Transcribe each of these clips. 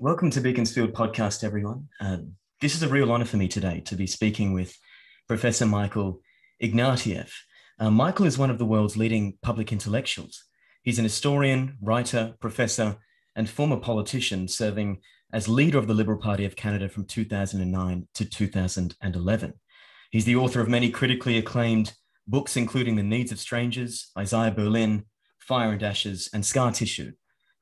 Welcome to Beaconsfield Podcast, everyone. This is a real honor for me today to be speaking with Professor Michael Ignatieff. Michael is one of the world's leading public intellectuals. He's an historian, writer, professor, and former politician serving as leader of the Liberal Party of Canada from 2009 to 2011. He's the author of many critically acclaimed books, including The Needs of Strangers, Isaiah Berlin, Fire and Ashes, and Scar Tissue,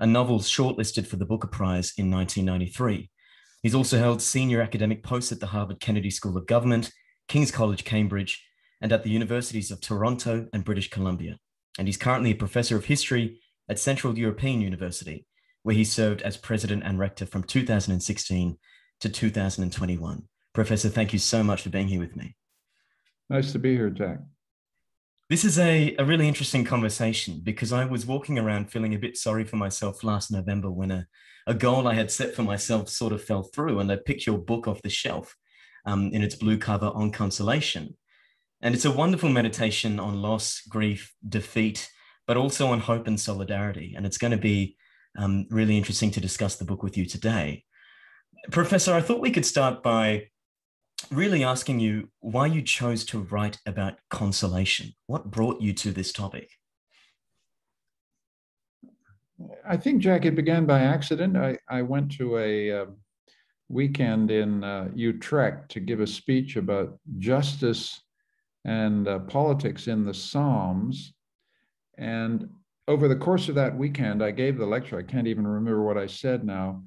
a novel shortlisted for the Booker Prize in 1993. He's also held senior academic posts at the Harvard Kennedy School of Government, King's College, Cambridge, and at the universities of Toronto and British Columbia. And he's currently a professor of history at Central European University, where he served as president and rector from 2016 to 2021. Professor, thank you so much for being here with me. Nice to be here, Jack. This is a really interesting conversation because I was walking around feeling a bit sorry for myself last November when a goal I had set for myself sort of fell through, and I picked your book off the shelf in its blue cover on Consolation. And it's a wonderful meditation on loss, grief, defeat, but also on hope and solidarity. And it's going to be really interesting to discuss the book with you today. Professor, I thought we could start by really asking you why you chose to write about consolation. What brought you to this topic? I think, Jack, it began by accident. I went to a weekend in Utrecht to give a speech about justice and politics in the Psalms. And over the course of that weekend, I gave the lecture. I can't even remember what I said now.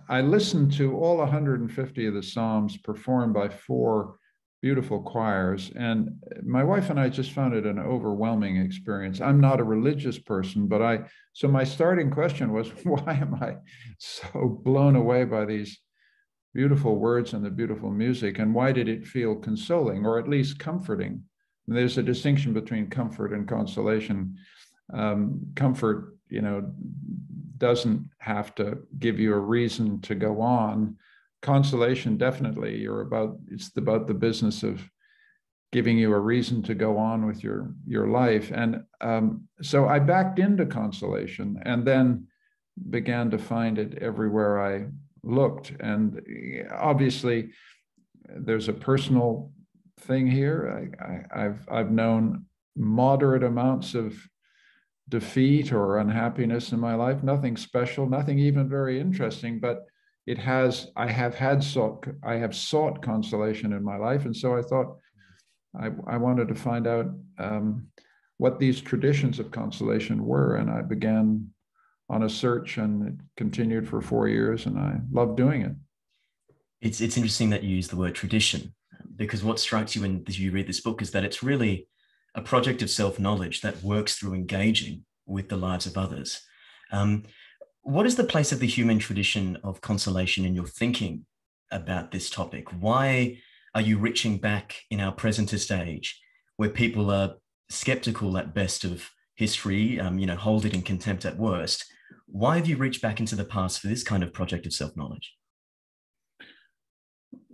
I listened to all 150 of the Psalms performed by 4 beautiful choirs. And my wife and I just found it an overwhelming experience. I'm not a religious person, but so my starting question was, why am I so blown away by these beautiful words and the beautiful music? And why did it feel consoling, or at least comforting? And there's a distinction between comfort and consolation. Comfort, doesn't have to give you a reason to go on. Consolation, definitely, it's about the business of giving you a reason to go on with your life. And so I backed into consolation and then began to find it everywhere I looked. And obviously, there's a personal thing here. I've known moderate amounts of defeat or unhappiness in my life, nothing special, nothing even very interesting, but I have sought consolation in my life. And so I thought I wanted to find out what these traditions of consolation were. And I began on a search, and it continued for 4 years, and I love doing it. It's interesting that you use the word tradition, because what strikes you when you read this book is that it's really a project of self-knowledge that works through engaging with the lives of others. What is the place of the human tradition of consolation in your thinking about this topic? Why are you reaching back in our presentist age, where people are skeptical at best of history, hold it in contempt at worst? Why have you reached back into the past for this kind of project of self-knowledge?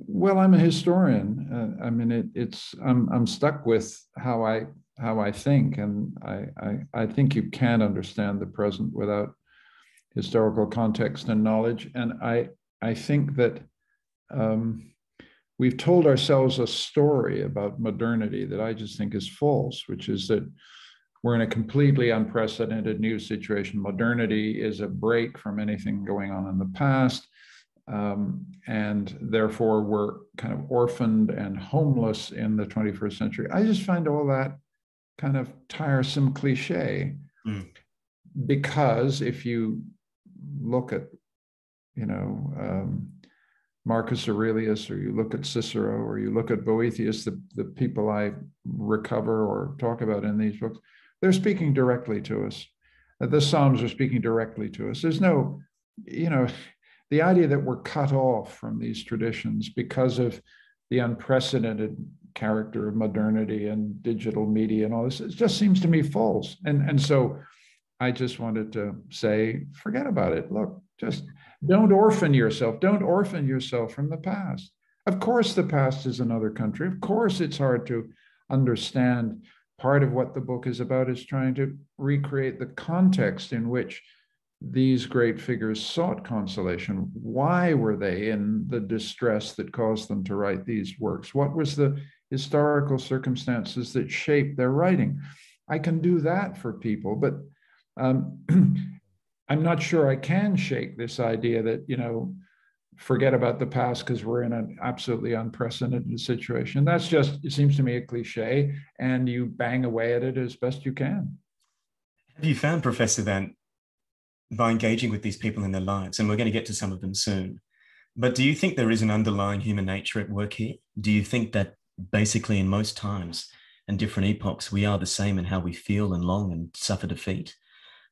Well, I'm a historian. I'm stuck with how I think, and I think you can't understand the present without historical context and knowledge. And I think that we've told ourselves a story about modernity that I just think is false, which is that we're in a completely unprecedented new situation. Modernity is a break from anything going on in the past. And therefore we're kind of orphaned and homeless in the 21st century. I just find all that kind of tiresome cliche, because if you look at, Marcus Aurelius, or you look at Cicero, or you look at Boethius, the people I recover or talk about in these books, they're speaking directly to us. The Psalms are speaking directly to us. There's no, the idea that we're cut off from these traditions because of the unprecedented character of modernity and digital media and all this, it just seems to me false. And so I just wanted to say, forget about it. Look, just don't orphan yourself. Don't orphan yourself from the past. Of course, the past is another country. Of course, it's hard to understand. Part of what the book is about is trying to recreate the context in which these great figures sought consolation? Why were they in the distress that caused them to write these works? What was the historical circumstances that shaped their writing? I can do that for people, but I'm not sure I can shake this idea that, forget about the past because we're in an absolutely unprecedented situation. That's just, it seems to me, a cliche, and you bang away at it as best you can. Have you found, Professor, that by engaging with these people in their lives, and we're going to get to some of them soon, but do you think there is an underlying human nature at work here? Do you think that basically in most times and different epochs, we are the same in how we feel and long and suffer defeat?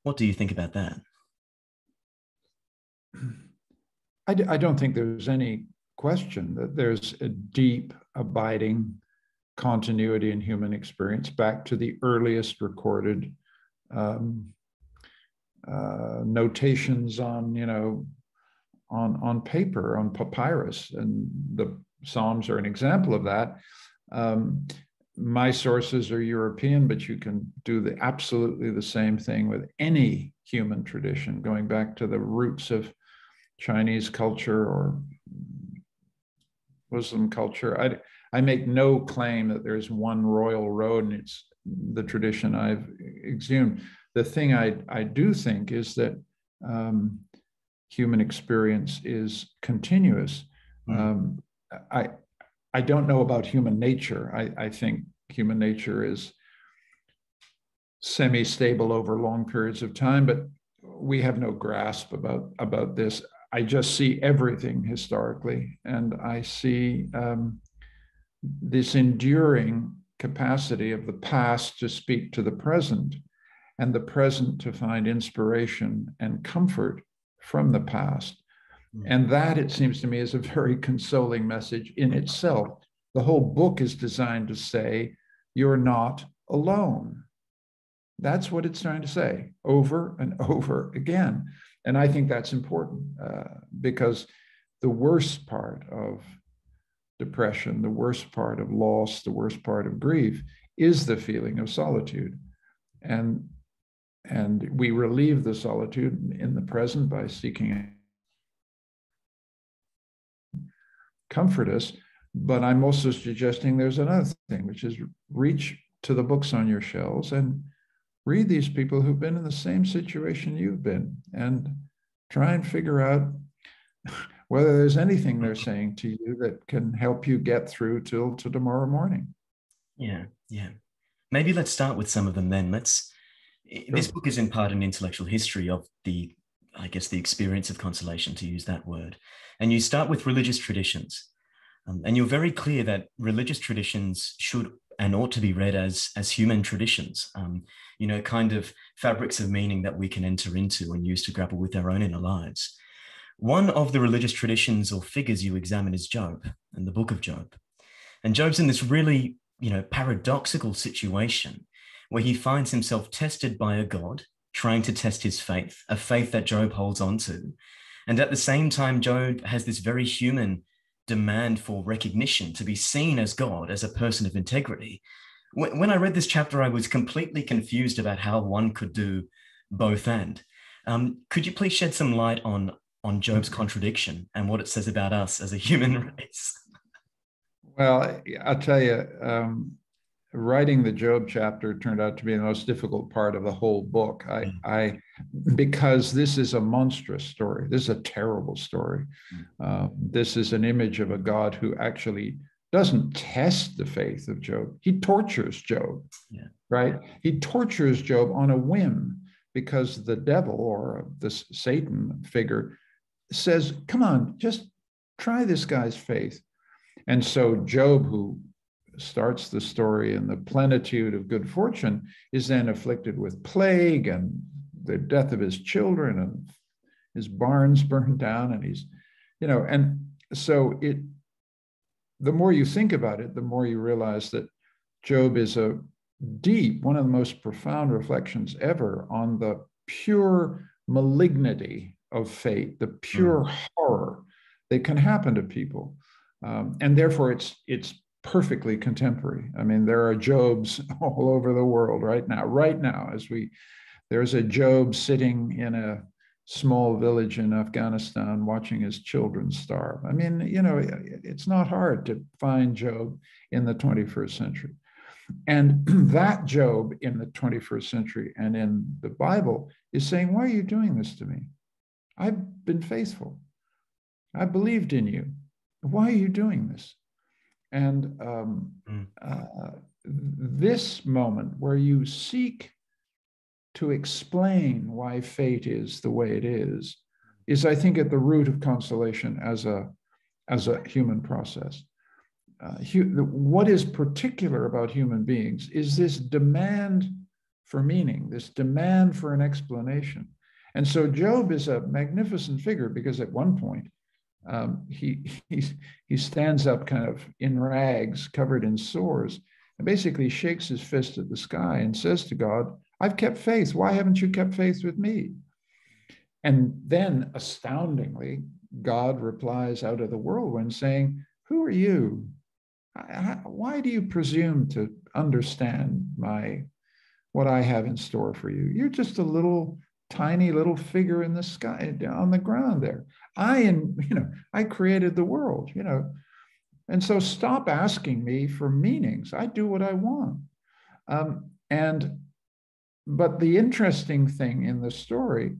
What do you think about that? I don't think there's any question that there's a deep, abiding continuity in human experience back to the earliest recorded notations on paper, on papyrus, and the Psalms are an example of that. My sources are European, but you can do absolutely the same thing with any human tradition, going back to the roots of Chinese culture or Muslim culture. I make no claim that there's one royal road and it's the tradition I've exhumed. The thing I do think is that human experience is continuous. I don't know about human nature. I think human nature is semi-stable over long periods of time, but we have no grasp about this. I just see everything historically, and I see this enduring capacity of the past to speak to the present, and the present to find inspiration and comfort from the past. And that, it seems to me, is a very consoling message in itself. The whole book is designed to say, you're not alone. That's what it's trying to say over and over again. And I think that's important because the worst part of depression, the worst part of loss, the worst part of grief is the feeling of solitude. And we relieve the solitude in the present by seeking comfort us. But I'm also suggesting there's another thing, which is reach to the books on your shelves and read these people who've been in the same situation you've been, and try and figure out whether there's anything they're saying to you that can help you get through till to tomorrow morning. Yeah. Maybe let's start with some of them then. This book is in part an intellectual history of the experience of consolation, to use that word. And you start with religious traditions. And you're very clear that religious traditions should and ought to be read as human traditions, kind of fabrics of meaning that we can enter into and use to grapple with our own inner lives. One of the religious traditions or figures you examine is Job and the book of Job. And Job's in this really, paradoxical situation where he finds himself tested by a God trying to test his faith, a faith that Job holds on to. And at the same time, Job has this very human demand for recognition, to be seen as God, as a person of integrity. When I read this chapter, I was completely confused about how one could do both and. Could you please shed some light on Job's contradiction and what it says about us as a human race? Well, I'll tell you, writing the Job chapter turned out to be the most difficult part of the whole book. Because this is a monstrous story. This is a terrible story. This is an image of a God who actually doesn't test the faith of Job. He tortures Job, right? He tortures Job on a whim because the devil, or this Satan figure, says, come on, just try this guy's faith. And so Job, who starts the story in the plenitude of good fortune, is then afflicted with plague and the death of his children, and his barns burned down, and he's, and so the more you think about it, the more you realize that Job is one of the most profound reflections ever on the pure malignity of fate, the pure horror that can happen to people. And therefore it's perfectly contemporary. I mean, there are Jobs all over the world right now, there's a Job sitting in a small village in Afghanistan watching his children starve. I mean, it's not hard to find Job in the 21st century. And that Job in the 21st century and in the Bible is saying, why are you doing this to me? I've been faithful. I believed in you. Why are you doing this? And this moment where you seek to explain why fate is the way it is, I think, at the root of consolation as a human process. What is particular about human beings is this demand for meaning, this demand for an explanation. And so Job is a magnificent figure because at one point he stands up kind of in rags, covered in sores, and basically shakes his fist at the sky and says to God, I've kept faith. Why haven't you kept faith with me? And then, astoundingly, God replies out of the whirlwind saying, who are you? Why do you presume to understand what I have in store for you? You're just a tiny little figure in the sky, on the ground there. I created the world, and so stop asking me for meanings. I do what I want. But the interesting thing in the story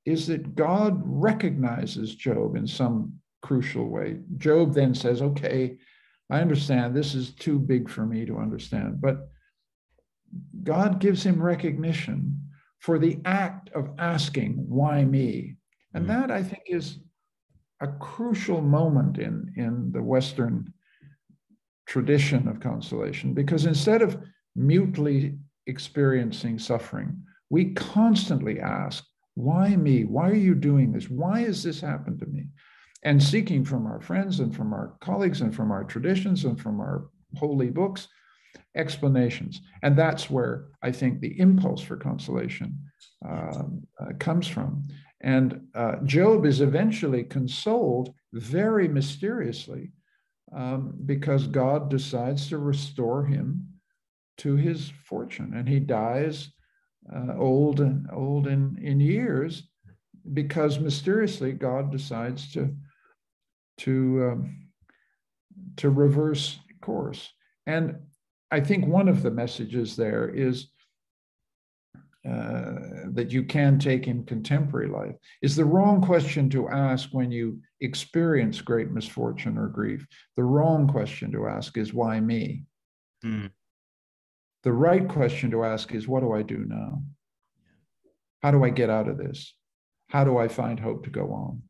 is that God recognizes Job in some crucial way. Job then says, okay, I understand this is too big for me to understand, but God gives him recognition for the act of asking, why me? And that, I think, is a crucial moment in the Western tradition of consolation, because instead of mutely experiencing suffering, we constantly ask, why me? Why are you doing this? Why has this happened to me? And seeking from our friends and from our colleagues and from our traditions and from our holy books explanations. And that's where I think the impulse for consolation comes from. And Job is eventually consoled very mysteriously because God decides to restore him to his fortune, and he dies old in years because mysteriously God decides to reverse course. And I think one of the messages there is that you can take in contemporary life is the wrong question to ask when you experience great misfortune or grief. The wrong question to ask is, why me? The right question to ask is, what do I do now? How do I get out of this? How do I find hope to go on?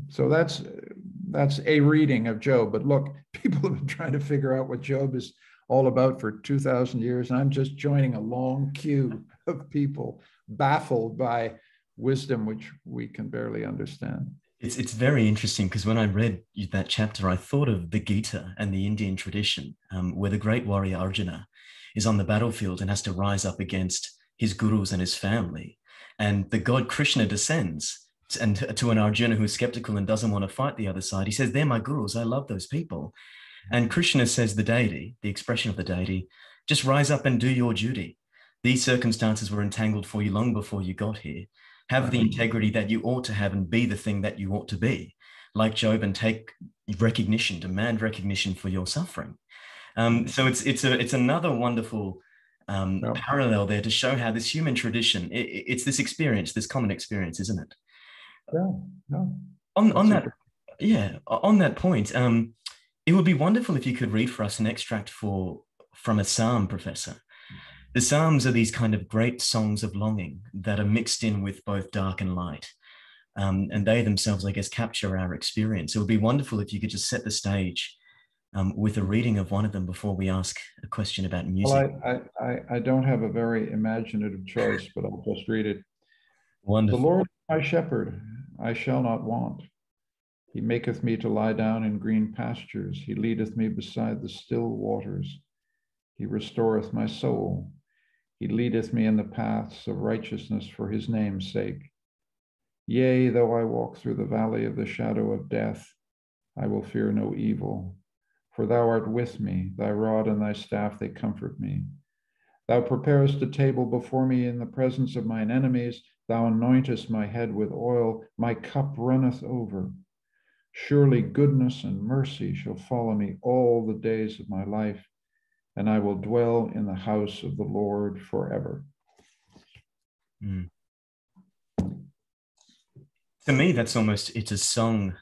So that's a reading of Job. But look, people have been trying to figure out what Job is all about for 2,000 years. And I'm just joining a long queue of people baffled by wisdom, which we can barely understand. It's very interesting because when I read that chapter, I thought of the Gita and the Indian tradition, where the great warrior Arjuna is on the battlefield and has to rise up against his gurus and his family. And the god Krishna descends and to an Arjuna who's skeptical and doesn't want to fight the other side. He says, they're my gurus. I love those people. And Krishna says the deity, the expression of the deity, just rise up and do your duty. These circumstances were entangled for you long before you got here. Have the integrity that you ought to have and be the thing that you ought to be, like Job, and take recognition, demand recognition for your suffering. So it's another wonderful parallel there to show how this human tradition, it's this experience, this common experience, isn't it? On that point, it would be wonderful if you could read for us an extract from a psalm, Professor. The Psalms are these kind of great songs of longing that are mixed in with both dark and light. And they themselves, I guess, capture our experience. It would be wonderful if you could just set the stage with a reading of one of them before we ask a question about music. Well, I don't have a very imaginative choice, but I'll just read it. Wonderful. The Lord is my shepherd, I shall not want. He maketh me to lie down in green pastures. He leadeth me beside the still waters. He restoreth my soul. He leadeth me in the paths of righteousness for his name's sake. Yea, though I walk through the valley of the shadow of death, I will fear no evil. For thou art with me, thy rod and thy staff, they comfort me. Thou preparest a table before me in the presence of mine enemies. Thou anointest my head with oil, my cup runneth over. Surely goodness and mercy shall follow me all the days of my life, and I will dwell in the house of the Lord forever. Mm. To me, it's a song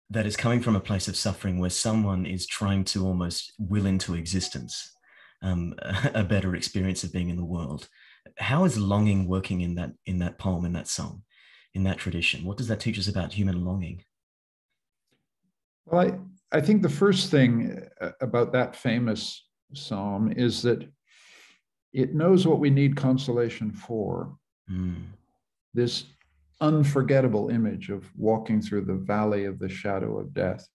that is coming from a place of suffering where someone is trying to almost will into existence a better experience of being in the world. How is longing working in that poem, in that song, in that tradition? What does that teach us about human longing? Well, I think the first thing about that famous psalm is that it knows what we need consolation for. Mm. This unforgettable image of walking through the valley of the shadow of death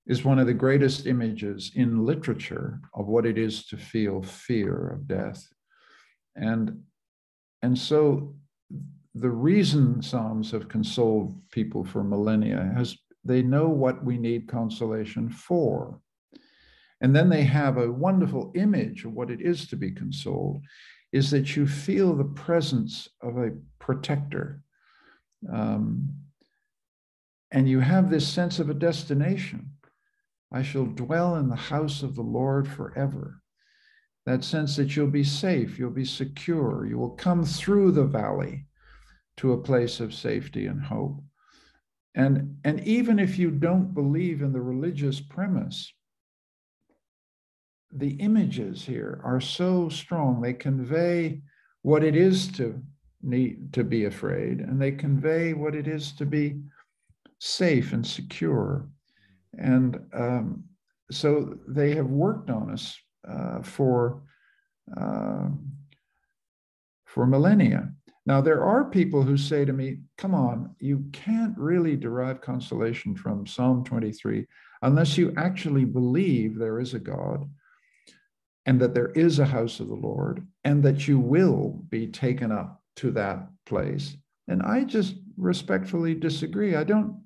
is one of the greatest images in literature of what it is to feel fear of death. And so the reason Psalms have consoled people for millennia is they know what we need consolation for. And then they have a wonderful image of what it is to be consoled, is that you feel the presence of a protector. And you have this sense of a destination. I shall dwell in the house of the Lord forever. That sense that you'll be safe, you'll be secure, you will come through the valley to a place of safety and hope. And even if you don't believe in the religious premise, the images here are so strong. They convey what it is to need to be afraid, and they convey what it is to be safe and secure. And so they have worked on us for millennia. Now, there are people who say to me, come on, you can't really derive consolation from Psalm 23 unless you actually believe there is a God and that there is a house of the Lord and that you will be taken up to that place. And I just respectfully disagree. I don't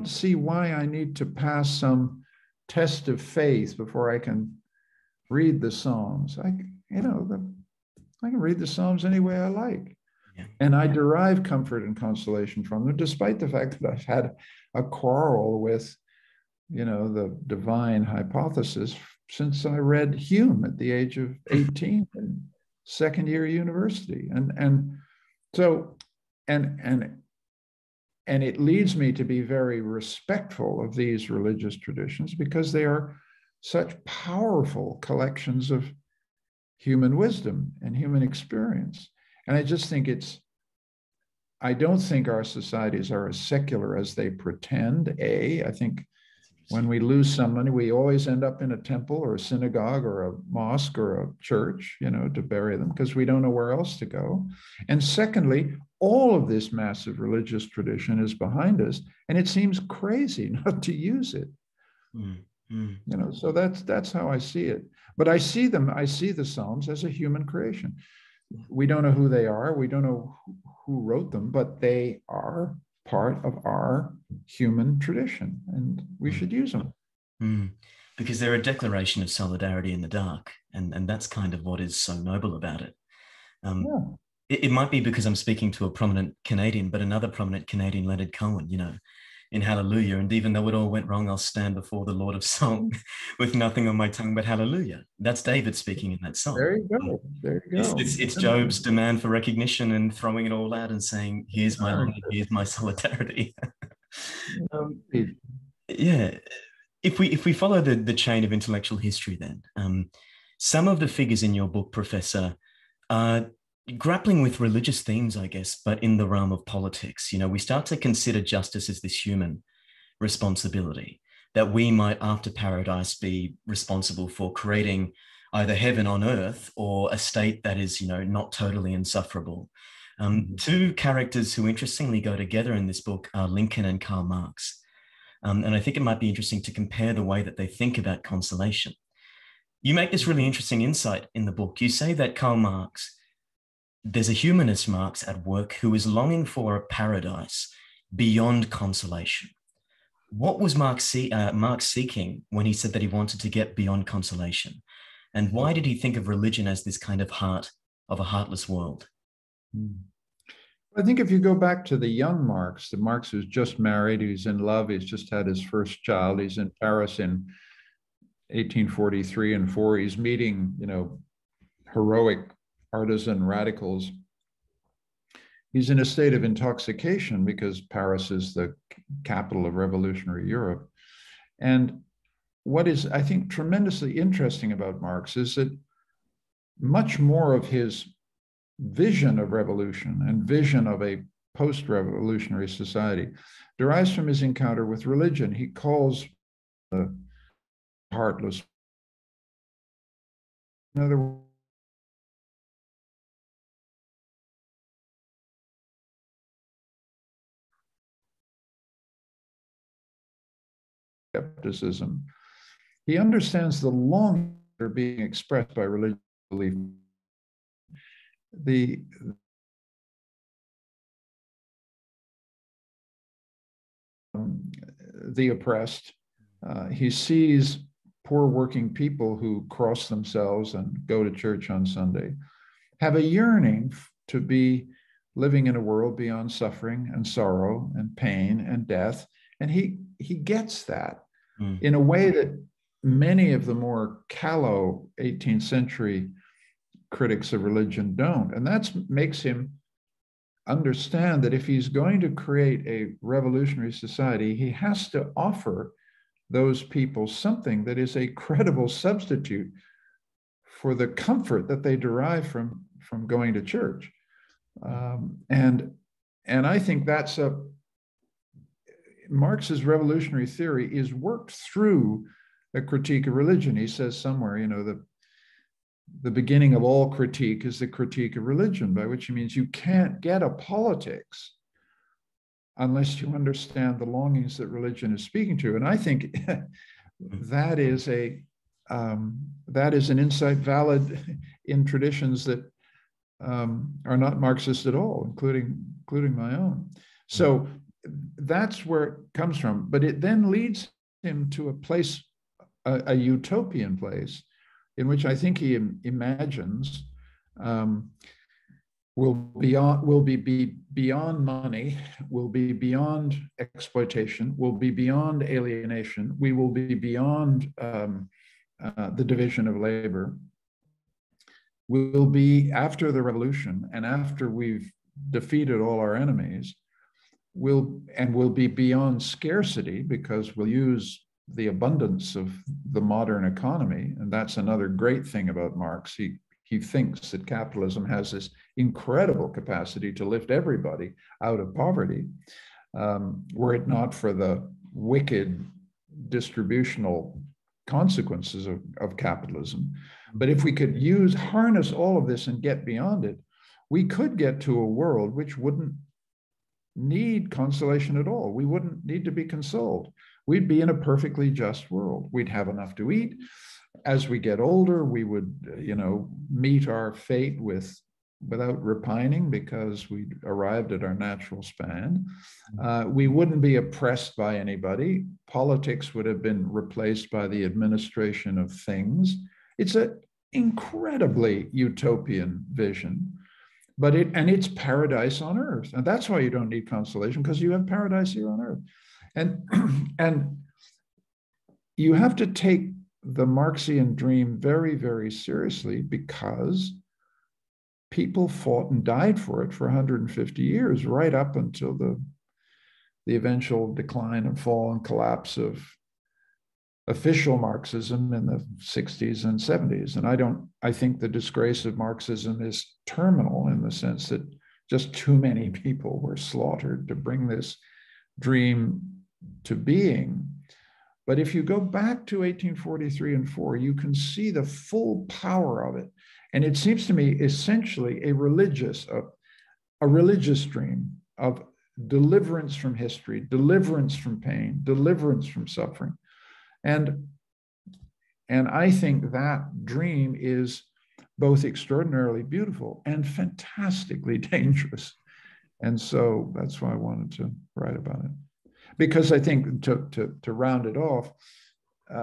see why I need to pass some test of faith before I can read the Psalms. I can read the Psalms any way I like. Yeah. And I derive comfort and consolation from them, despite the fact that I've had a quarrel with, the divine hypothesis since I read Hume at the age of 18 in second year university. And it leads me to be very respectful of these religious traditions because they are such powerful collections of human wisdom and human experience. And I just think I don't think our societies are as secular as they pretend. I think when we lose somebody, we always end up in a temple or a synagogue or a mosque or a church, to bury them because we don't know where else to go. And secondly, all of this massive religious tradition is behind us, and it seems crazy not to use it. So that's how I see it. But I see the Psalms as a human creation. We don't know who they are. We don't know who wrote them, but they are part of our human tradition, and we should use them. Because they're a declaration of solidarity in the dark, and that's kind of what is so noble about it. It might be because I'm speaking to a prominent Canadian, but another prominent Canadian, Leonard Cohen, in Hallelujah. And even though it all went wrong, I'll stand before the Lord of Song with nothing on my tongue but Hallelujah. That's David speaking in that song. There you go. There you go. It's Job's demand for recognition and throwing it all out and saying, here's my longing, here's my solidarity. Yeah. If we follow the chain of intellectual history then, some of the figures in your book, Professor, are grappling with religious themes, I guess, but in the realm of politics. We start to consider justice as this human responsibility, that we might, after paradise, be responsible for creating either heaven on earth or a state that is, not totally insufferable. Two characters who interestingly go together in this book are Lincoln and Karl Marx. And I think it might be interesting to compare the way that they think about consolation. You make this really interesting insight in the book. You say that Karl Marx, there's a humanist, Marx, at work who is longing for a paradise beyond consolation. What was Marx seeking when he said that he wanted to get beyond consolation? And why did he think of religion as this kind of heart of a heartless world? I think if you go back to the young Marx, the Marx who's just married, who's in love, he's just had his first child, he's in Paris in 1843 and 4, he's meeting, heroic artisan radicals. He's in a state of intoxication because Paris is the capital of revolutionary Europe. And what is, I think, tremendously interesting about Marx is that much more of his vision of revolution and vision of a post-revolutionary society derives from his encounter with religion. He calls the heartless, in other words, skepticism. He understands the longings that are being expressed by religious belief. The oppressed. He sees poor working people who cross themselves and go to church on Sunday, have a yearning to be living in a world beyond suffering and sorrow and pain and death. And he gets that in a way that many of the more callow 18th century critics of religion don't. And that makes him understand that if he's going to create a revolutionary society, he has to offer those people something that is a credible substitute for the comfort that they derive from going to church. And I think that's Marx's revolutionary theory is worked through a critique of religion. He says somewhere, the beginning of all critique is the critique of religion, by which he means you can't get a politics unless you understand the longings that religion is speaking to. And I think that is an insight valid in traditions that are not Marxist at all, including my own. So that's where it comes from. But it then leads him to a place, a utopian place, in which I think he imagines will be beyond money, will be beyond exploitation, will be beyond alienation. We will be beyond the division of labor. We'll be, after the revolution and after we've defeated all our enemies, we'll be beyond scarcity, because we'll use the abundance of the modern economy. And that's another great thing about Marx. He thinks that capitalism has this incredible capacity to lift everybody out of poverty, were it not for the wicked distributional consequences of capitalism. But if we could harness all of this and get beyond it, we could get to a world which wouldn't need consolation at all. We wouldn't need to be consoled. We'd be in a perfectly just world. We'd have enough to eat. As we get older, we would, meet our fate without repining, because we arrived at our natural span. We wouldn't be oppressed by anybody. Politics would have been replaced by the administration of things. It's an incredibly utopian vision, but it's paradise on earth. And that's why you don't need consolation, because you have paradise here on earth. And you have to take the Marxian dream very, very seriously, because people fought and died for it for 150 years, right up until the eventual decline and fall and collapse of official Marxism in the 60s and 70s. And I think the disgrace of Marxism is terminal, in the sense that just too many people were slaughtered to bring this dream to being. But if you go back to 1843 and 4, you can see the full power of it. And it seems to me essentially a religious dream of deliverance from history, deliverance from pain, deliverance from suffering. And I think that dream is both extraordinarily beautiful and fantastically dangerous. And so that's why I wanted to write about it. Because I think, to round it off,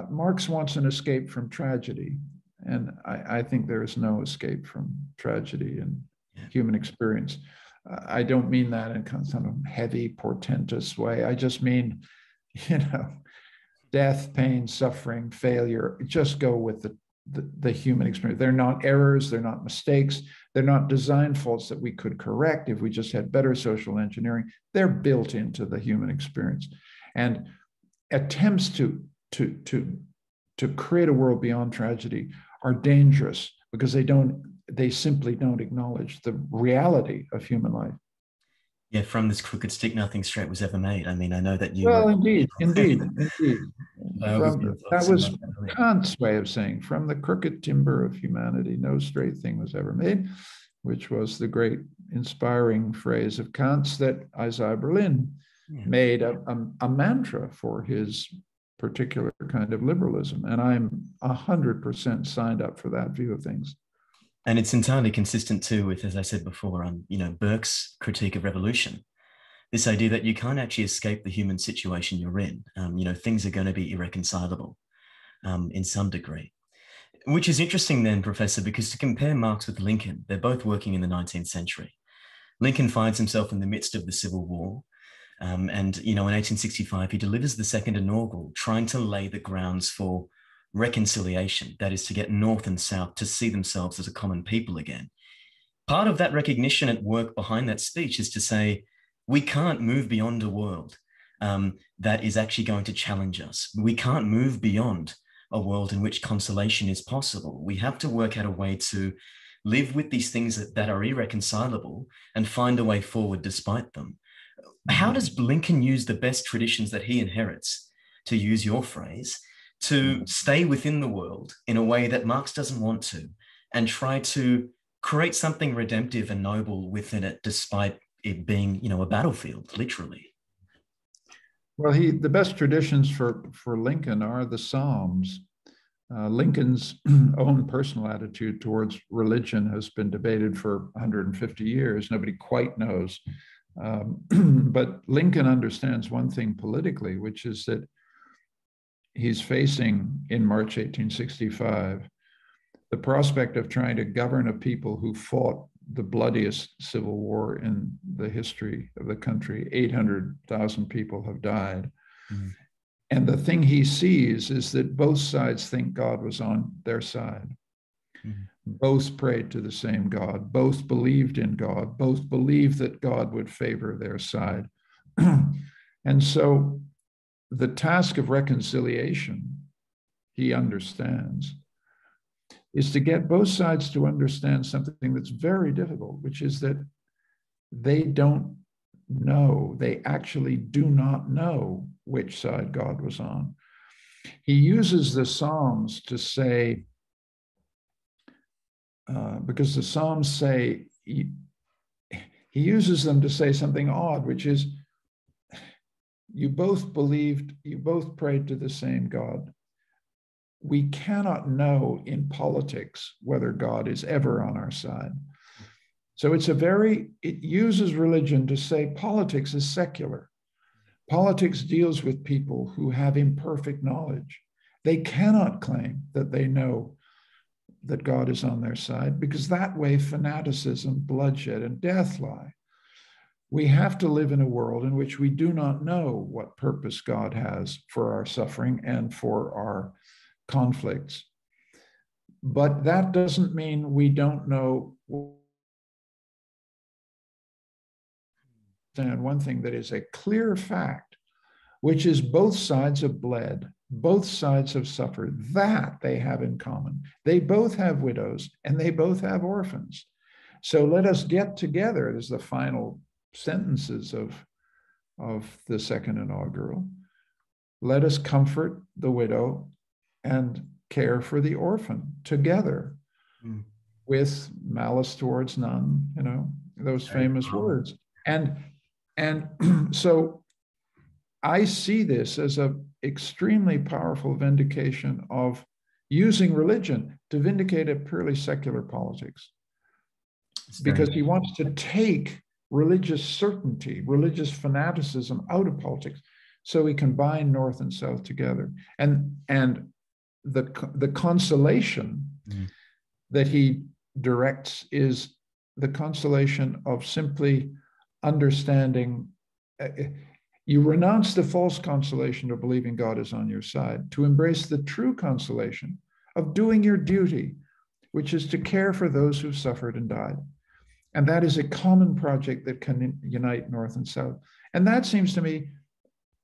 Marx wants an escape from tragedy. And I think there is no escape from tragedy in human experience. I don't mean that in kind of some heavy, portentous way. I just mean, death, pain, suffering, failure. Just go with the human experience. They're not errors, they're not mistakes, they're not design faults that we could correct if we just had better social engineering. They're built into the human experience. And attempts to create a world beyond tragedy are dangerous because they simply don't acknowledge the reality of human life. Yeah, from this crooked stick, nothing straight was ever made. I mean, I know that you Well, wrote. indeed. That was earlier. Kant's way of saying, from the crooked timber of humanity, no straight thing was ever made, which was the great inspiring phrase of Kant's that Isaiah Berlin made a mantra for his particular kind of liberalism. And I'm 100% signed up for that view of things. And it's entirely consistent too with, as I said before, Burke's critique of revolution. This idea that you can't actually escape the human situation you're in. Things are going to be irreconcilable in some degree. Which is interesting then, Professor, because to compare Marx with Lincoln, they're both working in the 19th century. Lincoln finds himself in the midst of the Civil War. In 1865, he delivers the second inaugural, trying to lay the grounds for reconciliation, that is to get North and South to see themselves as a common people again. Part of that recognition at work behind that speech is to say, we can't move beyond a world that is actually going to challenge us. We can't move beyond a world in which consolation is possible. We have to work out a way to live with these things that are irreconcilable and find a way forward despite them. How does Lincoln use the best traditions that he inherits, to use your phrase, to stay within the world in a way that Marx doesn't want to, and try to create something redemptive and noble within it, despite it being, a battlefield, literally? Well, the best traditions for Lincoln are the Psalms. Lincoln's own personal attitude towards religion has been debated for 150 years. Nobody quite knows. But Lincoln understands one thing politically, which is that he's facing, in March 1865, the prospect of trying to govern a people who fought the bloodiest civil war in the history of the country. 800,000 people have died. Mm-hmm. And the thing he sees is that both sides think God was on their side. Mm-hmm. Both prayed to the same God, both believed in God, both believed that God would favor their side. And so the task of reconciliation, he understands, is to get both sides to understand something that's very difficult, which is that they don't know, they actually do not know which side God was on. He uses the Psalms to say, because the Psalms say, he uses them to say something odd, which is, you both believed, you both prayed to the same God. We cannot know in politics whether God is ever on our side. So it uses religion to say politics is secular. Politics deals with people who have imperfect knowledge. They cannot claim that they know that God is on their side, because that way fanaticism, bloodshed, and death lie. We have to live in a world in which we do not know what purpose God has for our suffering and for our conflicts. But that doesn't mean we don't know. And one thing that is a clear fact, which is both sides have bled, both sides have suffered. That they have in common. They both have widows and they both have orphans. So let us get together, as the final sentences of the second inaugural. Let us comfort the widow and care for the orphan together, with malice towards none, those famous words. And so I see this as an extremely powerful vindication of using religion to vindicate a purely secular politics. Because he wants to take religious certainty, religious fanaticism out of politics, so he can bind North and South together. And the consolation that he directs is the consolation of simply understanding. You renounce the false consolation of believing God is on your side to embrace the true consolation of doing your duty, which is to care for those who've suffered and died. And that is a common project that can unite North and South. And that seems to me,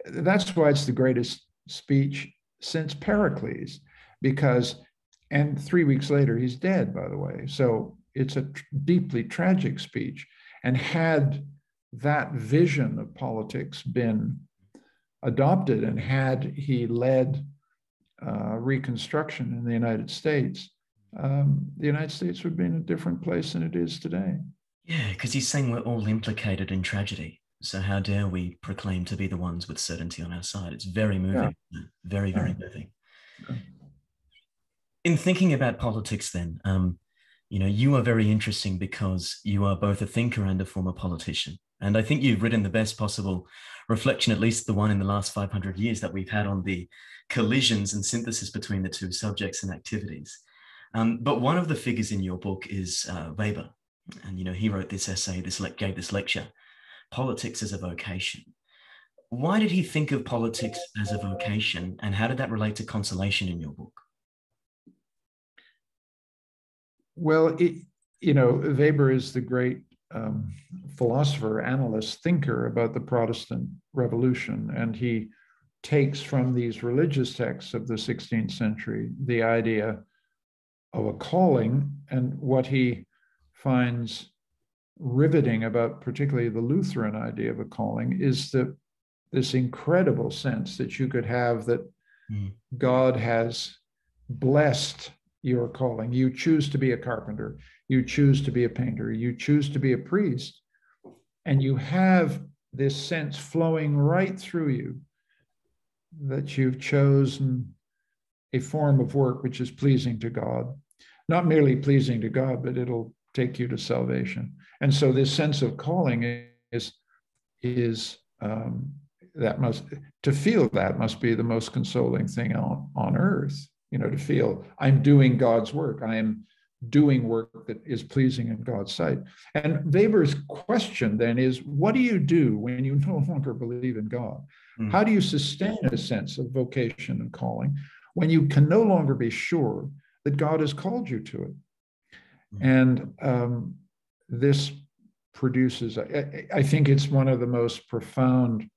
that's why it's the greatest speech since Pericles, because, and 3 weeks later, he's dead, by the way. So it's a deeply tragic speech. And had that vision of politics been adopted, and had he led Reconstruction in the United States would be in a different place than it is today. Yeah, because he's saying we're all implicated in tragedy. So how dare we proclaim to be the ones with certainty on our side? It's very moving, very, very moving. Yeah. In thinking about politics then, you are very interesting because you are both a thinker and a former politician. And I think you've written the best possible reflection, at least the one in the last 500 years that we've had on the collisions and synthesis between the two subjects and activities. But one of the figures in your book is Weber. And, he wrote this essay, gave this lecture, Politics as a Vocation. Why did he think of politics as a vocation, and how did that relate to consolation in your book? Well, Weber is the great philosopher, analyst, thinker about the Protestant Revolution, and he takes from these religious texts of the 16th century the idea of a calling, and what he finds riveting about particularly the Lutheran idea of a calling is this incredible sense that you could have that God has blessed your calling. You choose to be a carpenter, you choose to be a painter, you choose to be a priest, and you have this sense flowing right through you that you've chosen a form of work which is pleasing to God. Not merely pleasing to God, but it'll take you to salvation. And so this sense of calling to feel that must be the most consoling thing on earth, to feel I'm doing God's work. I am doing work that is pleasing in God's sight. And Weber's question then is, what do you do when you no longer believe in God? How do you sustain a sense of vocation and calling when you can no longer be sure that God has called you to it? And this produces, I think it's one of the most profound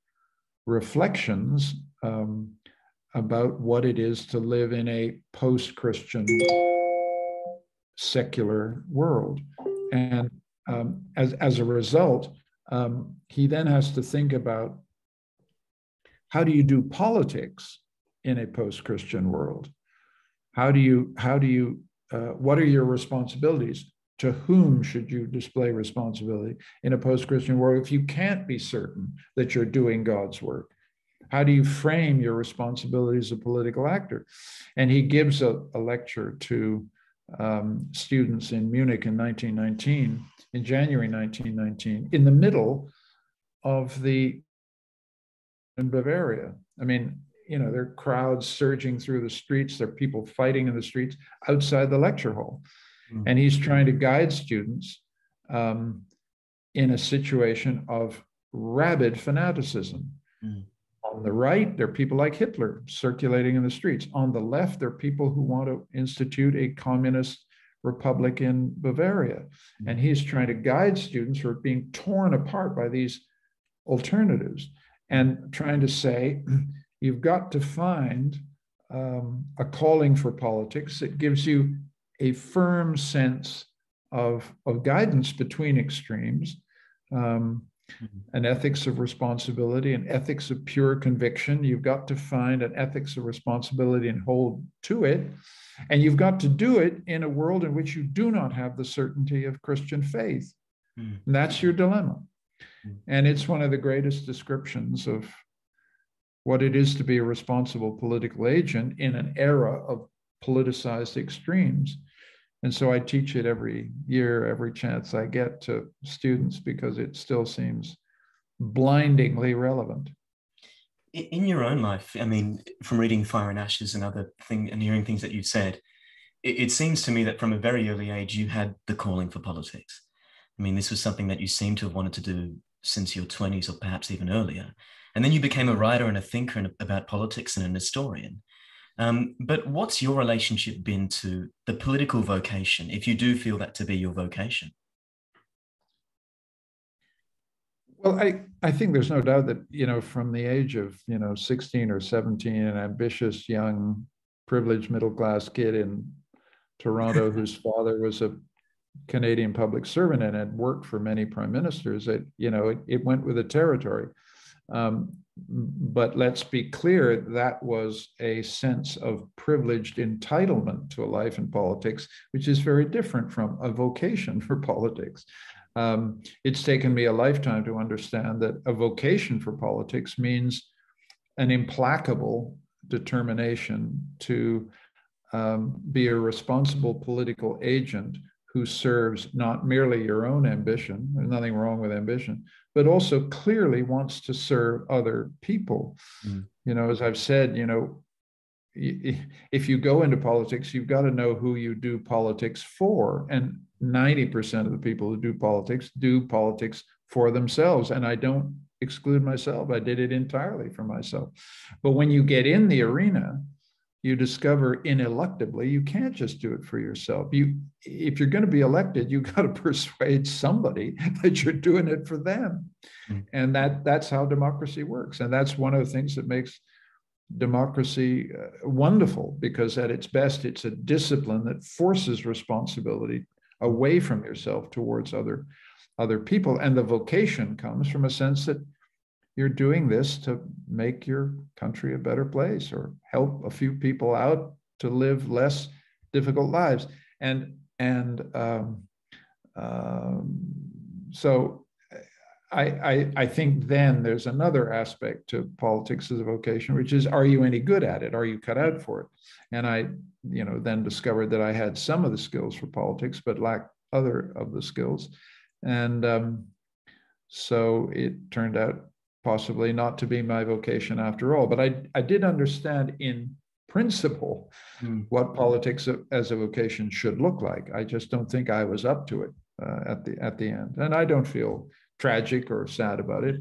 reflections about what it is to live in a post-Christian secular world. And as a result, he then has to think about, how do you do politics in a post-Christian world? What are your responsibilities? To whom should you display responsibility in a post-Christian world if you can't be certain that you're doing God's work? How do you frame your responsibility as a political actor? And he gives a lecture to students in Munich in January 1919, in the middle of in Bavaria. I mean, there are crowds surging through the streets. There are people fighting in the streets outside the lecture hall. And he's trying to guide students in a situation of rabid fanaticism. On the right, there are people like Hitler circulating in the streets. On the left, there are people who want to institute a communist republic in Bavaria. And he's trying to guide students who are being torn apart by these alternatives and trying to say, you've got to find a calling for politics that gives you a firm sense of guidance between extremes, an ethics of responsibility, an ethics of pure conviction. You've got to find an ethics of responsibility and hold to it. And you've got to do it in a world in which you do not have the certainty of Christian faith. And that's your dilemma. And it's one of the greatest descriptions of what it is to be a responsible political agent in an era of politicized extremes. And so I teach it every year, every chance I get to students, because it still seems blindingly relevant. In your own life, I mean, from reading Fire and Ashes and other things and hearing things that you've said, it seems to me that from a very early age, you had the calling for politics. I mean, this was something that you seem to have wanted to do since your 20s or perhaps even earlier. And then you became a writer and a thinker about politics and an historian. But what's your relationship been to the political vocation, if you do feel that to be your vocation? Well, I think there's no doubt that, from the age of, 16 or 17, an ambitious, young, privileged middle-class kid in Toronto whose father was a Canadian public servant and had worked for many prime ministers, it went with the territory. But let's be clear, that was a sense of privileged entitlement to a life in politics, which is very different from a vocation for politics. It's taken me a lifetime to understand that a vocation for politics means an implacable determination to be a responsible political agent who serves not merely your own ambition, there's nothing wrong with ambition, but also clearly wants to serve other people. As I've said, if you go into politics, you've got to know who you do politics for. And 90% of the people who do politics for themselves. And I don't exclude myself. I did it entirely for myself. But when you get in the arena, you discover ineluctably, you can't just do it for yourself. If you're going to be elected, you've got to persuade somebody that you're doing it for them. And that's how democracy works. And that's one of the things that makes democracy wonderful, because at its best, it's a discipline that forces responsibility away from yourself towards other people. And the vocation comes from a sense that you're doing this to make your country a better place or help a few people out to live less difficult lives. So I think then there's another aspect to politics as a vocation, which is, are you any good at it? Are you cut out for it? And I, then discovered that I had some of the skills for politics, but lacked other of the skills. And so it turned out possibly not to be my vocation after all. But I did understand in principle what politics as a vocation should look like. I just don't think I was up to it at the end. And I don't feel tragic or sad about it.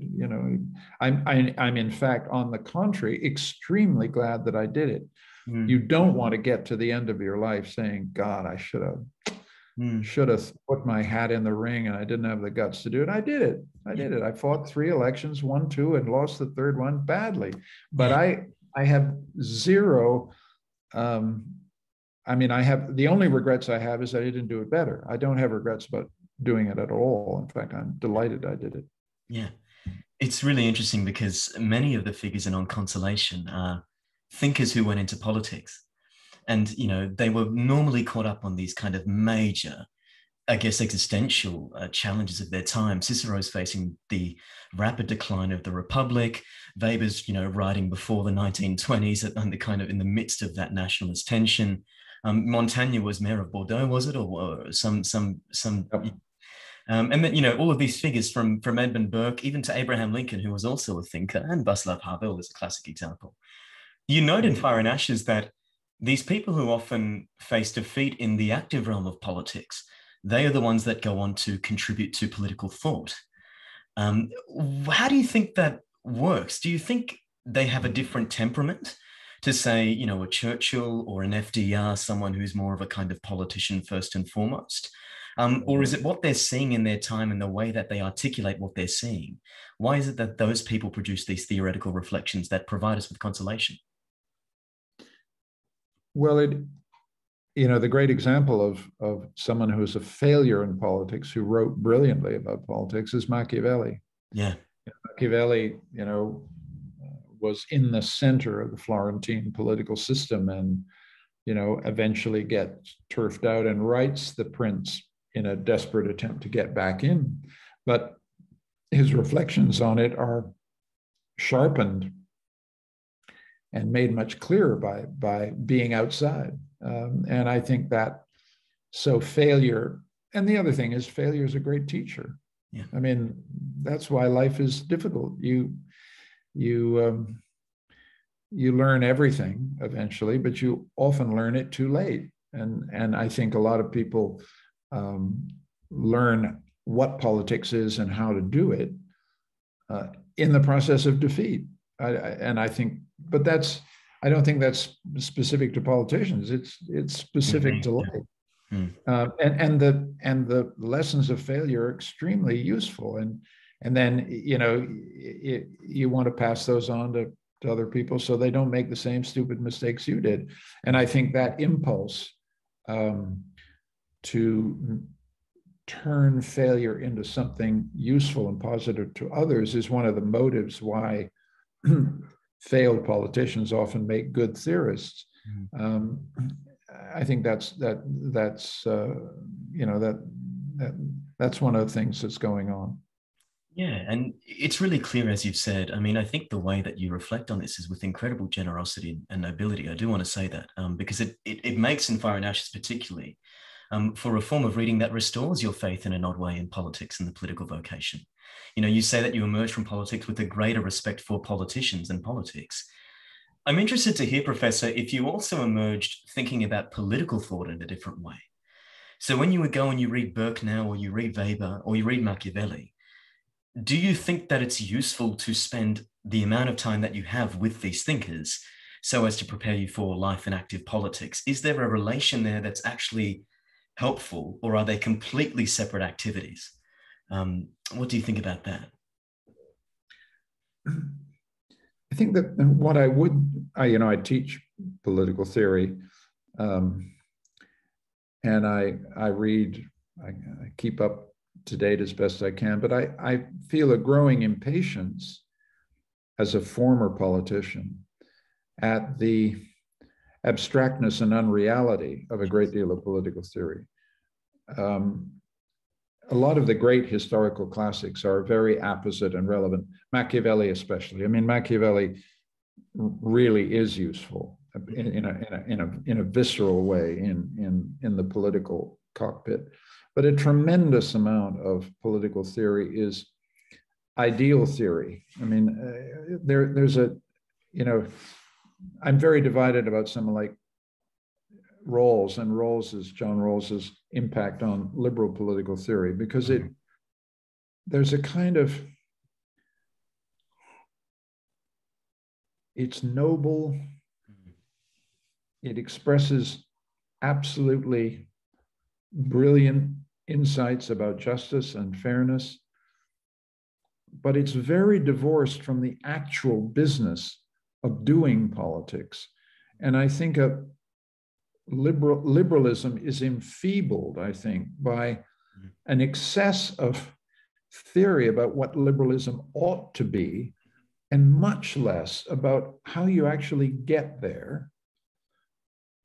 I'm in fact, on the contrary, extremely glad that I did it. You don't want to get to the end of your life saying, God, I should have put my hat in the ring and I didn't have the guts to do it. I did it. I fought 3 elections, won 2 and lost the 3rd one badly. But I have zero, I have, the only regrets I have is that I didn't do it better. I don't have regrets about doing it at all. In fact, I'm delighted I did it. Yeah. It's really interesting because many of the figures in On Consolation are thinkers who went into politics. And, they were normally caught up on these kind of major, I guess, existential challenges of their time. Cicero's facing the rapid decline of the Republic. Weber's, writing before the 1920s in the midst of that nationalist tension. Montaigne was mayor of Bordeaux, was it? Or some yep. And then, all of these figures from Edmund Burke, even to Abraham Lincoln, who was also a thinker, and Václav Havel is a classic example. You note in Fire and Ashes that these people who often face defeat in the active realm of politics, they are the ones that go on to contribute to political thought. How do you think that works? Do you think they have a different temperament to, say, a Churchill or an FDR, someone who's more of a kind of politician first and foremost? Or is it what they're seeing in their time and the way that they articulate what they're seeing? Why is it that those people produce these theoretical reflections that provide us with consolation? Well, the great example of someone who's a failure in politics, who wrote brilliantly about politics, is Machiavelli. Yeah. Machiavelli, was in the center of the Florentine political system and, eventually gets turfed out and writes The Prince in a desperate attempt to get back in. But his reflections on it are sharpened and made much clearer by being outside. And I think that, so failure, and the other thing is failure is a great teacher. Yeah. That's why life is difficult. You learn everything eventually, but you often learn it too late. And I think a lot of people learn what politics is and how to do it in the process of defeat. And I think, but I don't think that's specific to politicians. It's specific to life. And the lessons of failure are extremely useful. And then, you want to pass those on to other people so they don't make the same stupid mistakes you did. And I think that impulse to turn failure into something useful and positive to others is one of the motives why failed politicians often make good theorists. I think that's one of the things that's going on. Yeah, and it's really clear, as you've said. I mean, I think the way that you reflect on this is with incredible generosity and nobility. I do want to say that because it makes in Fire and Ashes particularly for a form of reading that restores your faith in an odd way in politics and the political vocation. You say that you emerge from politics with a greater respect for politicians and politics. I'm interested to hear, Professor, if you also emerged thinking about political thought in a different way. So when you would go and you read Burke now, or you read Weber, or you read Machiavelli, do you think that it's useful to spend the amount of time that you have with these thinkers so as to prepare you for life in active politics? Is there a relation there that's actually helpful, or are they completely separate activities? What do you think about that? I think that what I teach political theory, and I read, I keep up to date as best I can, but I feel a growing impatience as a former politician at the abstractness and unreality of a great deal of political theory. A lot of the great historical classics are very apposite and relevant, Machiavelli especially. I mean, Machiavelli really is useful in a visceral way in the political cockpit. But a tremendous amount of political theory is ideal theory. I mean, I'm very divided about someone like Rawls and John Rawls's impact on liberal political theory, because there's a kind of, it's noble, it expresses absolutely brilliant insights about justice and fairness, but it's very divorced from the actual business of doing politics. And I think liberalism is enfeebled, I think, by an excess of theory about what liberalism ought to be, and much less about how you actually get there,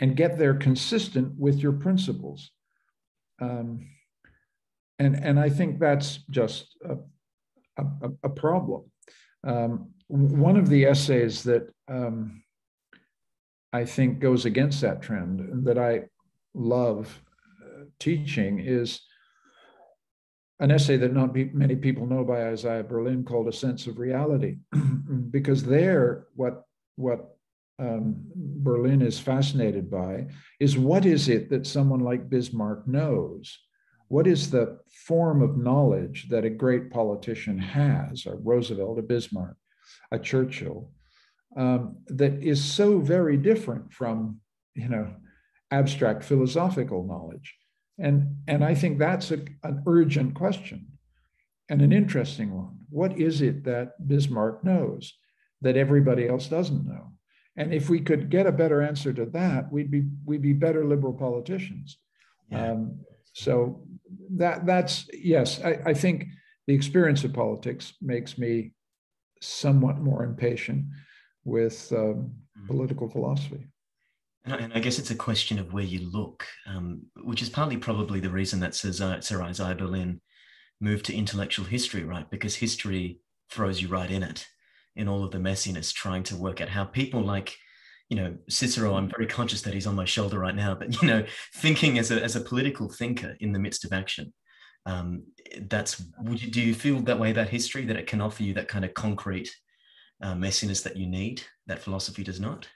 and get there consistent with your principles. And I think that's just a problem. One of the essays that I think goes against that trend, and that I love teaching, is an essay that not many people know by Isaiah Berlin called A Sense of Reality. Because there, what Berlin is fascinated by is, what is it that someone like Bismarck knows? What is the form of knowledge that a great politician has, a Roosevelt, a Bismarck, a Churchill, that is so very different from, abstract philosophical knowledge? And I think that's an urgent question, and an interesting one. What is it that Bismarck knows that everybody else doesn't know? And if we could get a better answer to that, we'd be better liberal politicians. Yeah. So that's yes. I think the experience of politics makes me somewhat more impatient with political philosophy. And I guess it's a question of where you look, which is partly probably the reason that Sir Isaiah Berlin moved to intellectual history, right? Because history throws you right in it, in all of the messiness, trying to work out how people like, Cicero, I'm very conscious that he's on my shoulder right now, but, thinking as a political thinker in the midst of action. Do you feel that way about history, that it can offer you that kind of concrete messiness that you need, that philosophy does not?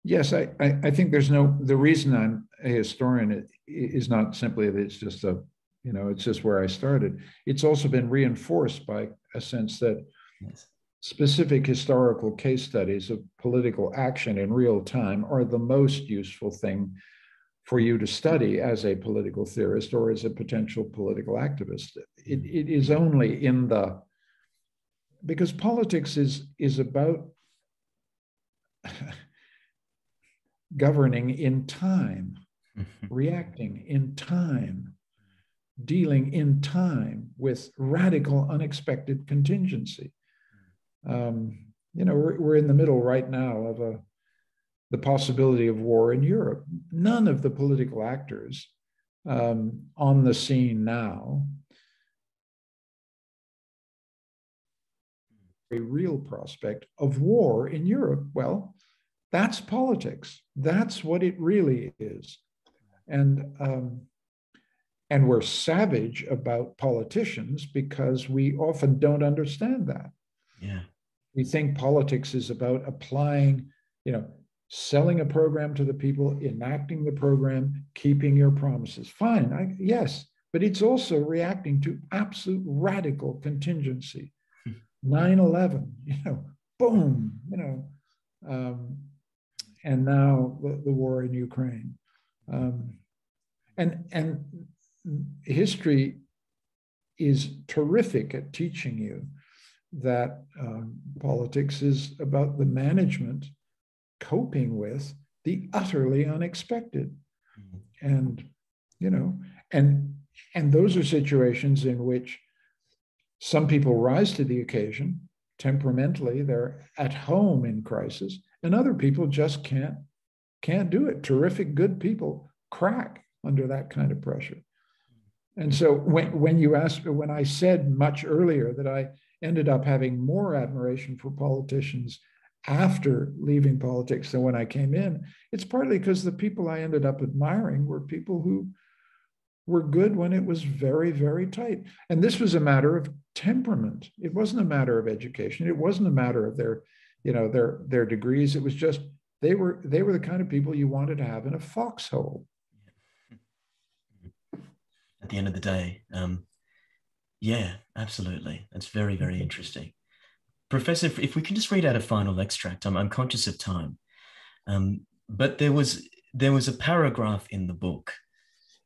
Yes, I think the reason I'm a historian is not simply that it's just a It's just where I started. It's also been reinforced by a sense that Yes. specific historical case studies of political action in real time are the most useful thing for you to study as a political theorist or as a potential political activist. It is only because politics is about governing in time, reacting in time, dealing in time with radical, unexpected contingency. We're in the middle right now of the possibility of war in Europe. None of the political actors on the scene now, a real prospect of war in Europe. Well, that's politics. That's what it really is. And we're savage about politicians because we often don't understand that. Yeah. We think politics is about applying, selling a program to the people, enacting the program, keeping your promises. Fine, yes, but it's also reacting to absolute radical contingency. 9/11, boom, and now the war in Ukraine. And history is terrific at teaching you that politics is about the management, coping with the utterly unexpected. And those are situations in which some people rise to the occasion. Temperamentally, they're at home in crisis, and other people just can't do it. Terrific, good people crack under that kind of pressure. And so when I said much earlier that I ended up having more admiration for politicians after leaving politics than when I came in, it's partly because the people I ended up admiring were people who were good when it was very, very tight. And this was a matter of temperament. It wasn't a matter of education. It wasn't a matter of their degrees. It was just they were the kind of people you wanted to have in a foxhole. At the end of the day, yeah, absolutely. That's very, very interesting. Professor, if we can just read out a final extract. I'm conscious of time, but there was a paragraph in the book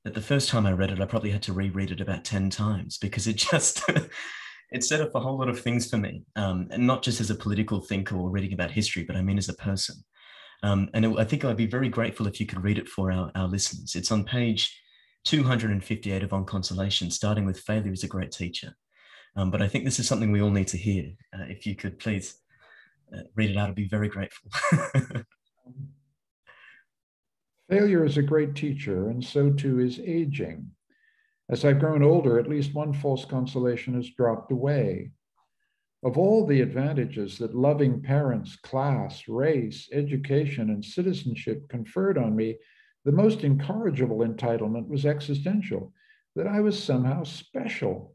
that the first time I read it, I probably had to reread it about 10 times because it just it set up a whole lot of things for me, and not just as a political thinker or reading about history, but I mean as a person. I think I'd be very grateful if you could read it for our listeners. It's on page 258 of On Consolation, starting with "Failure is a great teacher." But I think this is something we all need to hear. If you could please read it out, I'd be very grateful. Failure is a great teacher, and so too is aging. As I've grown older, at least one false consolation has dropped away. Of all the advantages that loving parents, class, race, education, and citizenship conferred on me, the most incorrigible entitlement was existential, that I was somehow special.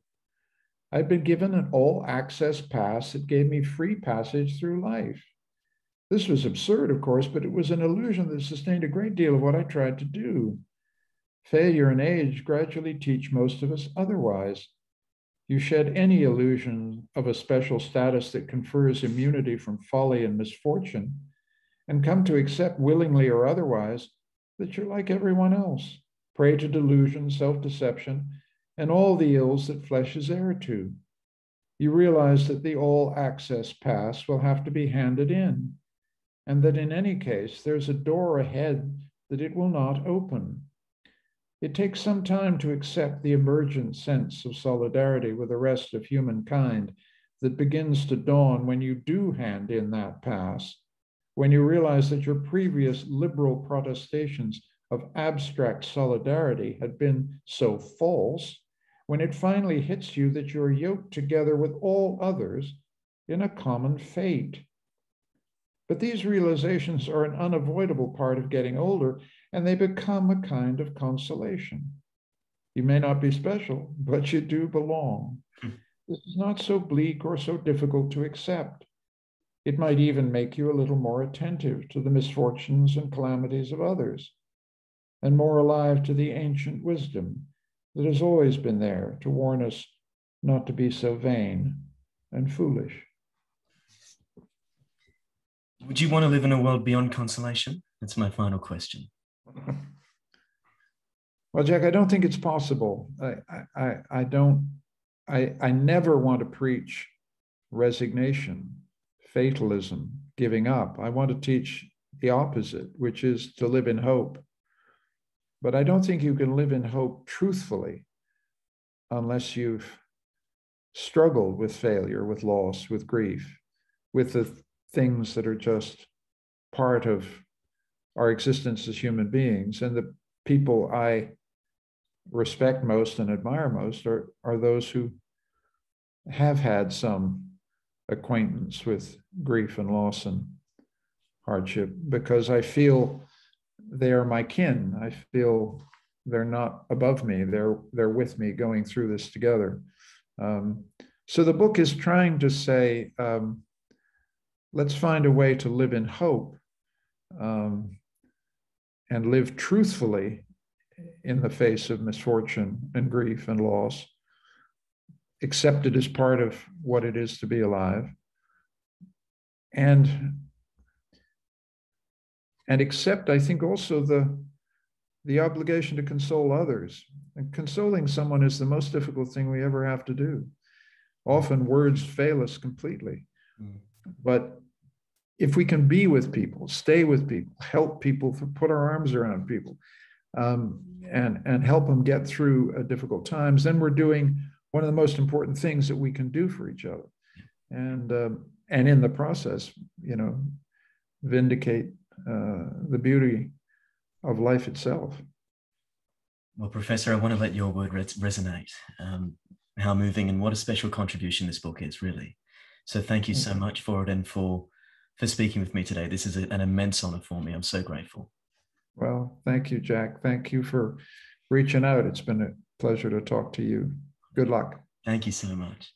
I'd been given an all-access pass that gave me free passage through life. This was absurd, of course, but it was an illusion that sustained a great deal of what I tried to do. Failure and age gradually teach most of us otherwise. You shed any illusion of a special status that confers immunity from folly and misfortune, and come to accept willingly or otherwise that you're like everyone else, prey to delusion, self-deception, and all the ills that flesh is heir to. You realize that the all-access pass will have to be handed in, and that in any case, there's a door ahead that it will not open. It takes some time to accept the emergent sense of solidarity with the rest of humankind that begins to dawn when you do hand in that pass, when you realize that your previous liberal protestations of abstract solidarity had been so false, when it finally hits you that you're yoked together with all others in a common fate. But these realizations are an unavoidable part of getting older, and they become a kind of consolation. You may not be special, but you do belong. This is not so bleak or so difficult to accept. It might even make you a little more attentive to the misfortunes and calamities of others, and more alive to the ancient wisdom that has always been there to warn us not to be so vain and foolish. Would you want to live in a world beyond consolation? That's my final question. Well, Jack, I don't think it's possible. I never want to preach resignation, fatalism, giving up. I want to teach the opposite, which is to live in hope. But I don't think you can live in hope truthfully unless you've struggled with failure, with loss, with grief, with the things that are just part of our existence as human beings. And the people I respect most and admire most are those who have had some acquaintance with grief and loss and hardship, because I feel they are my kin. I feel they're not above me. They're with me going through this together. So the book is trying to say, let's find a way to live in hope and live truthfully in the face of misfortune and grief and loss, accept it as part of what it is to be alive, and accept, I think, also the obligation to console others. And consoling someone is the most difficult thing we ever have to do. Often words fail us completely. But if we can be with people, stay with people, help people, put our arms around people, and help them get through difficult times, then we're doing one of the most important things that we can do for each other. And in the process, vindicate the beauty of life itself. Well, Professor, I want to let your word resonate. How moving and what a special contribution this book is, really. So thank you so much for it and for speaking with me today. This is an immense honor for me. I'm so grateful. Well, thank you, Jack. Thank you for reaching out. It's been a pleasure to talk to you. Good luck. Thank you so much.